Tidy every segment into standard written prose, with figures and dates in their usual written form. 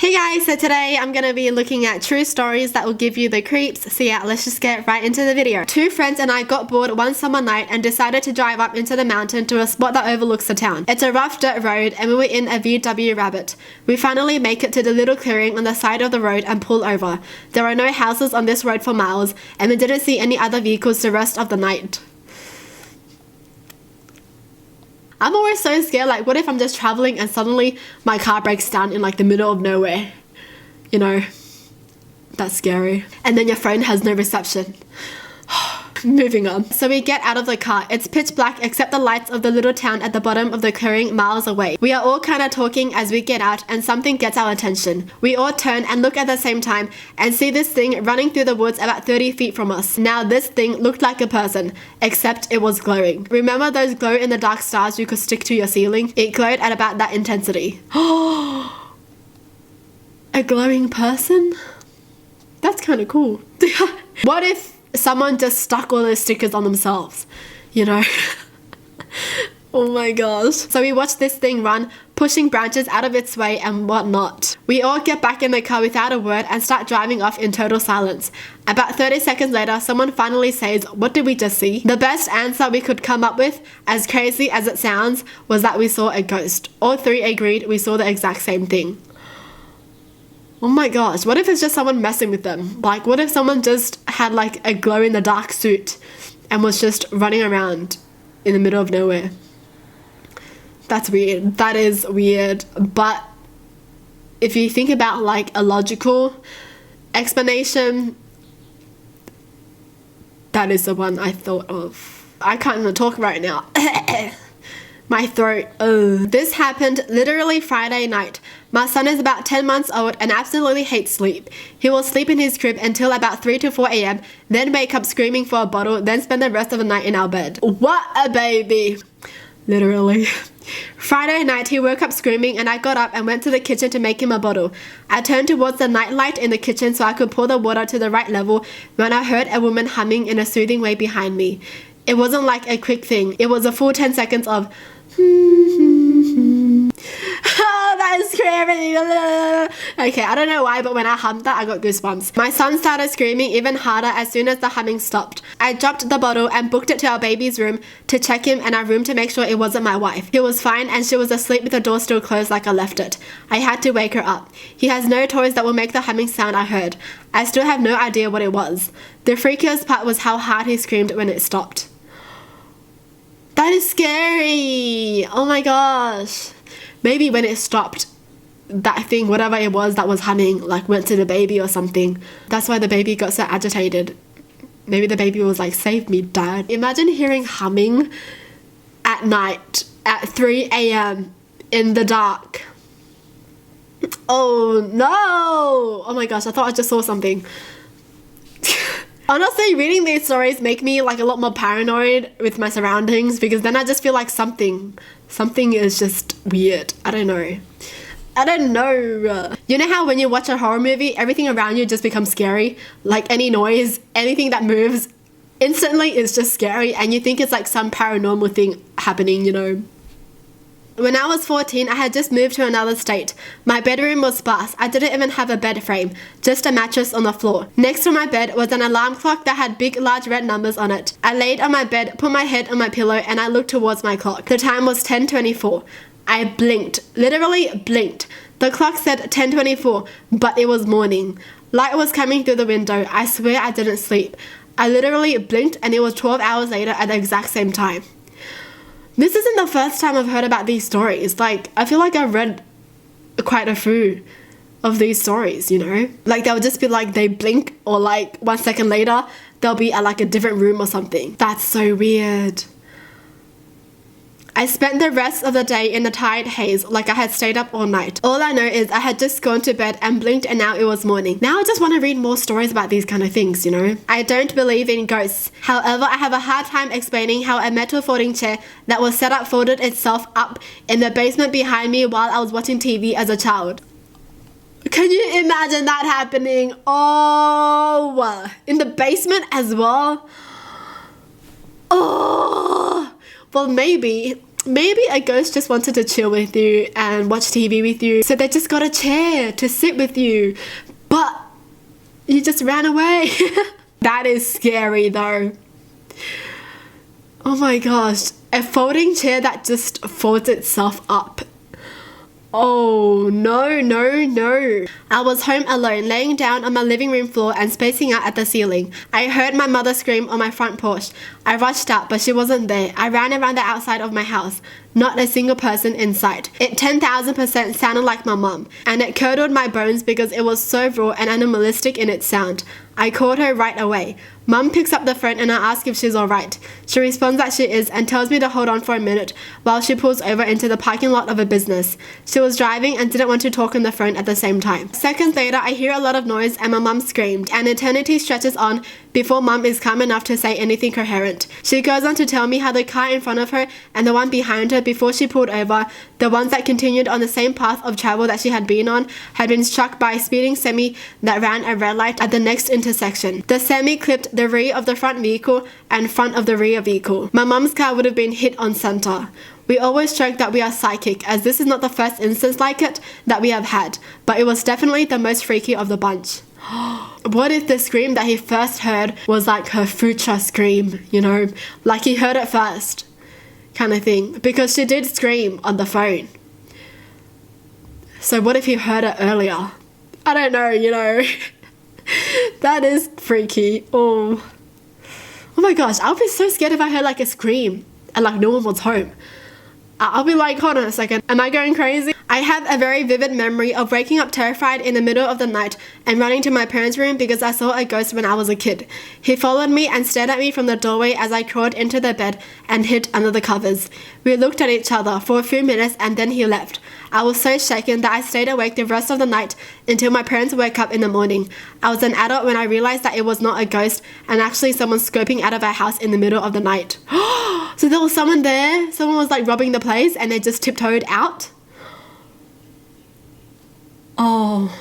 Hey guys, so today I'm going to be looking at true stories that will give you the creeps. So yeah, let's just get right into the video. Two friends and I got bored one summer night and decided to drive up into the mountain to a spot that overlooks the town. It's a rough dirt road and we were in a VW Rabbit. We finally make it to the little clearing on the side of the road and pull over. There are no houses on this road for miles and we didn't see any other vehicles the rest of the night. I'm always so scared, like what if I'm just traveling and suddenly my car breaks down in like the middle of nowhere? You know, that's scary. And then your phone has no reception. Moving on. So we get out of the car. It's pitch black except the lights of the little town at the bottom of the clearing miles away. We are all kind of talking as we get out and something gets our attention. We all turn and look at the same time and see this thing running through the woods about 30 feet from us. Now this thing looked like a person, except it was glowing. Remember those glow in the dark stars you could stick to your ceiling? It glowed at about that intensity. A glowing person? That's kind of cool. What if someone just stuck all those stickers on themselves, you know? Oh my gosh. So we watch this thing run, pushing branches out of its way and whatnot. We all get back in the car without a word and start driving off in total silence. About 30 seconds later, someone finally says, "What did we just see?" The best answer we could come up with, as crazy as it sounds, was that we saw a ghost. All three agreed we saw the exact same thing. Oh my gosh, what if it's just someone messing with them? Like, what if someone just had like a glow-in-the-dark suit and was just running around in the middle of nowhere? That's weird. That is weird. But if you think about like a logical explanation, that is the one I thought of. I can't even talk right now. My throat. Ugh. This happened literally Friday night. My son is about 10 months old and absolutely hates sleep. He will sleep in his crib until about 3 to 4 a.m., then wake up screaming for a bottle, then spend the rest of the night in our bed. What a baby. Literally. Friday night, he woke up screaming and I got up and went to the kitchen to make him a bottle. I turned towards the nightlight in the kitchen so I could pour the water to the right level when I heard a woman humming in a soothing way behind me. It wasn't like a quick thing. It was a full 10 seconds of oh, that is scary. Okay, I don't know why, but when I hummed that, I got goosebumps. My son started screaming even harder as soon as the humming stopped. I dropped the bottle and booked it to our baby's room to check him and our room to make sure it wasn't my wife. He was fine and she was asleep with the door still closed like I left it. I had to wake her up. He has no toys that will make the humming sound I heard. I still have no idea what it was. The freakiest part was how hard he screamed when it stopped. That is scary. Oh my gosh. Maybe when it stopped, that thing, whatever it was that was humming, like went to the baby or something. That's why the baby got so agitated. Maybe the baby was like, "Save me, Dad." Imagine hearing humming at night at 3 a.m. in the dark. Oh no. Oh my gosh, I thought I just saw something. Honestly, reading these stories make me like a lot more paranoid with my surroundings because then I just feel like something is just weird. I don't know. You know how when you watch a horror movie, everything around you just becomes scary? Like any noise, anything that moves instantly is just scary and you think it's like some paranormal thing happening, you know? When I was 14, I had just moved to another state. My bedroom was sparse. I didn't even have a bed frame, just a mattress on the floor. Next to my bed was an alarm clock that had big, large red numbers on it. I laid on my bed, put my head on my pillow, and I looked towards my clock. The time was 10:24. I blinked, literally blinked. The clock said 10:24, but it was morning. Light was coming through the window. I swear I didn't sleep. I literally blinked and it was 12 hours later at the exact same time. This isn't the first time I've heard about these stories. Like, I feel like I've read quite a few of these stories, you know? Like, they'll just be like, they blink, or like 1 second later, they'll be at like a different room or something. That's so weird. I spent the rest of the day in the tired haze, like I had stayed up all night. All I know is I had just gone to bed and blinked and now it was morning. Now I just want to read more stories about these kind of things, you know? I don't believe in ghosts. However, I have a hard time explaining how a metal folding chair that was set up folded itself up in the basement behind me while I was watching TV as a child. Can you imagine that happening? Oh, in the basement as well? Oh, well maybe maybe a ghost just wanted to chill with you and watch TV with you, so they just got a chair to sit with you, but you just ran away. That is scary though. Oh my gosh, a folding chair that just folds itself up. Oh no, no, no. I was home alone, laying down on my living room floor and spacing out at the ceiling. I heard my mother scream on my front porch. I rushed out, but she wasn't there. I ran around the outside of my house. Not a single person in sight. It 10,000% sounded like my mum, and it curdled my bones because it was so raw and animalistic in its sound. I called her right away. Mum picks up the phone and I ask if she's alright. She responds that she is and tells me to hold on for a minute while she pulls over into the parking lot of a business. She was driving and didn't want to talk on the phone at the same time. Seconds later, I hear a lot of noise and my mum screamed. An eternity stretches on before mum is calm enough to say anything coherent. She goes on to tell me how the car in front of her and the one behind her before she pulled over, the ones that continued on the same path of travel that she had been on, had been struck by a speeding semi that ran a red light at the next intersection. The semi clipped the rear of the front vehicle and front of the rear vehicle. My mum's car would have been hit on center. We always joke that we are psychic, as this is not the first instance like it that we have had, but it was definitely the most freaky of the bunch. What if the scream that he first heard was like her future scream, you know, like he heard it first kind of thing, because she did scream on the phone. So what if he heard it earlier? I don't know, you know. That is freaky. Oh my gosh, I'll be so scared if I heard like a scream and like no one was home. I'll be like, hold on a second, am I going crazy? I have a very vivid memory of waking up terrified in the middle of the night and running to my parents' room because I saw a ghost when I was a kid. He followed me and stared at me from the doorway as I crawled into the bed and hid under the covers. We looked at each other for a few minutes and then he left. I was so shaken that I stayed awake the rest of the night until my parents woke up in the morning. I was an adult when I realized that it was not a ghost and actually someone scoping out of our house in the middle of the night. So there was someone there, someone was like robbing the place and they just tiptoed out. Oh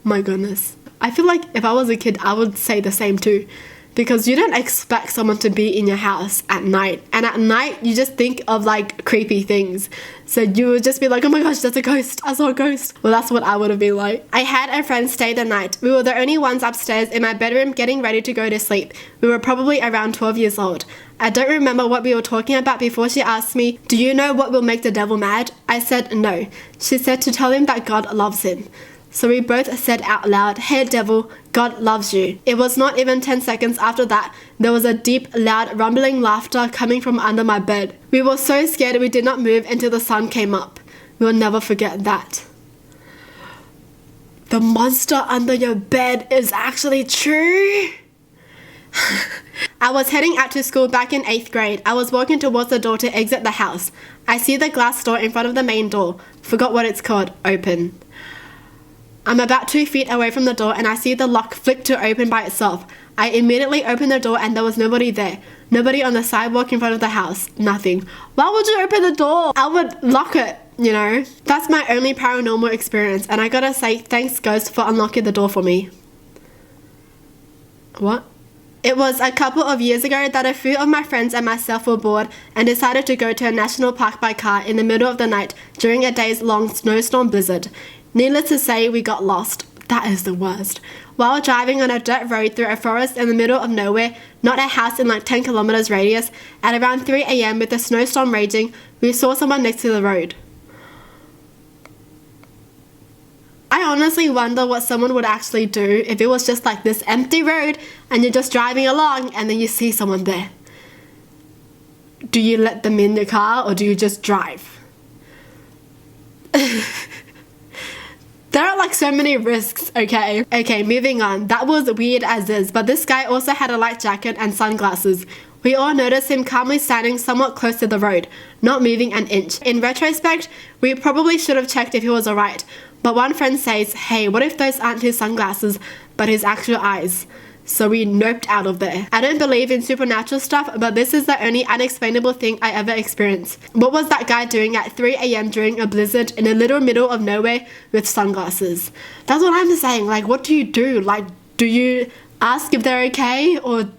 my goodness. I feel like if I was a kid, I would say the same too. Because you don't expect someone to be in your house at night. And at night, you just think of like creepy things. So you would just be like, oh my gosh, that's a ghost. I saw a ghost. Well, that's what I would have been like. I had a friend stay the night. We were the only ones upstairs in my bedroom getting ready to go to sleep. We were probably around 12 years old. I don't remember what we were talking about before she asked me, do you know what will make the devil mad? I said no. She said to tell him that God loves him. So we both said out loud, hey devil, God loves you. It was not even 10 seconds after that, there was a deep, loud, rumbling laughter coming from under my bed. We were so scared we did not move until the sun came up. We will never forget that. The monster under your bed is actually true. I was heading out to school back in 8th grade. I was walking towards the door to exit the house. I see the glass door in front of the main door. Forgot what it's called. Open. I'm about 2 feet away from the door and I see the lock flick to open by itself. I immediately open the door and there was nobody there. Nobody on the sidewalk in front of the house. Nothing. Why would you open the door? I would lock it, you know? That's my only paranormal experience and I gotta say thanks ghost for unlocking the door for me. What? It was a couple of years ago that a few of my friends and myself were bored and decided to go to a national park by car in the middle of the night during a days-long snowstorm blizzard. Needless to say, we got lost. That is the worst. While driving on a dirt road through a forest in the middle of nowhere, not a house in like 10 kilometers radius, at around 3 a.m. with the snowstorm raging, we saw someone next to the road. I honestly wonder what someone would actually do if it was just like this empty road and you're just driving along and then you see someone there. Do you let them in your car or do you just drive? There are like so many risks, okay? Okay, moving on. That was weird as is, but this guy also had a light jacket and sunglasses. We all noticed him calmly standing somewhat close to the road, not moving an inch. In retrospect, we probably should have checked if he was alright, but one friend says, hey, what if those aren't his sunglasses, but his actual eyes? So we noped out of there. I don't believe in supernatural stuff, but this is the only unexplainable thing I ever experienced. What was that guy doing at 3 a.m. during a blizzard in the little middle of nowhere with sunglasses? That's what I'm saying. Like, what do you do? Like, do you ask if they're okay? Or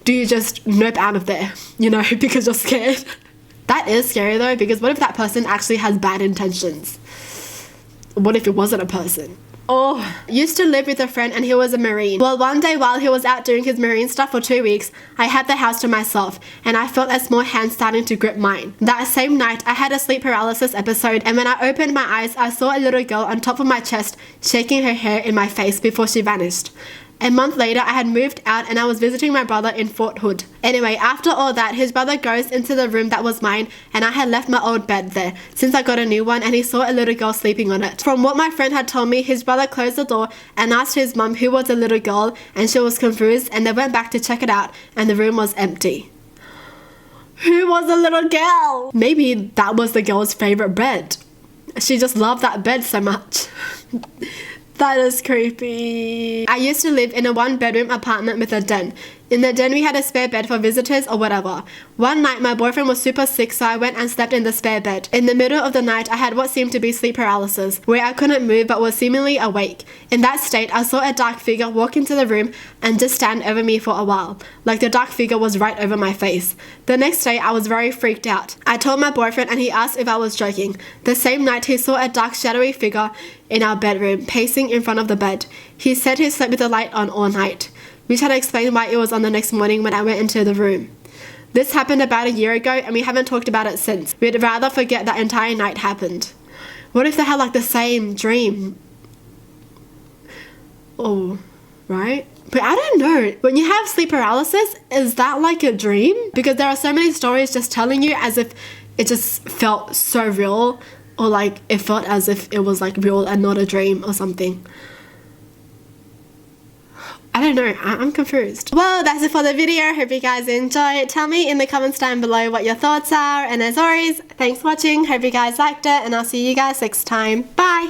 do you just nope out of there, you know, because you're scared? That is scary though, because what if that person actually has bad intentions? What if it wasn't a person? Oh, used to live with a friend and he was a Marine. Well, one day while he was out doing his Marine stuff for 2 weeks, I had the house to myself and I felt a small hand starting to grip mine. That same night, I had a sleep paralysis episode, and when I opened my eyes, I saw a little girl on top of my chest shaking her hair in my face before she vanished. A month later, I had moved out and I was visiting my brother in Fort Hood. Anyway, after all that, his brother goes into the room that was mine and I had left my old bed there since I got a new one, and he saw a little girl sleeping on it. From what my friend had told me, his brother closed the door and asked his mum who was the little girl, and she was confused, and they went back to check it out and the room was empty. Who was the little girl? Maybe that was the girl's favorite bed. She just loved that bed so much. That is creepy. I used to live in a 1-bedroom apartment with a den. In the den we had a spare bed for visitors or whatever. One night my boyfriend was super sick, so I went and slept in the spare bed. In the middle of the night I had what seemed to be sleep paralysis, where I couldn't move but was seemingly awake. In that state I saw a dark figure walk into the room and just stand over me for a while, like the dark figure was right over my face. The next day I was very freaked out. I told my boyfriend and he asked if I was joking. The same night he saw a dark shadowy figure in our bedroom, pacing in front of the bed. He said he slept with the light on all night, which had explained why it was on the next morning when I went into the room. This happened about a year ago and we haven't talked about it since. We'd rather forget that entire night happened. What if they had like the same dream? Oh, right? But I don't know. When you have sleep paralysis, is that like a dream? Because there are so many stories just telling you as if it just felt so real, or like it felt as if it was like real and not a dream or something. I don't know, I'm confused. Well, that's it for the video. Hope you guys enjoyed. Tell me in the comments down below what your thoughts are, and as always, thanks for watching. Hope you guys liked it, and I'll see you guys next time. Bye!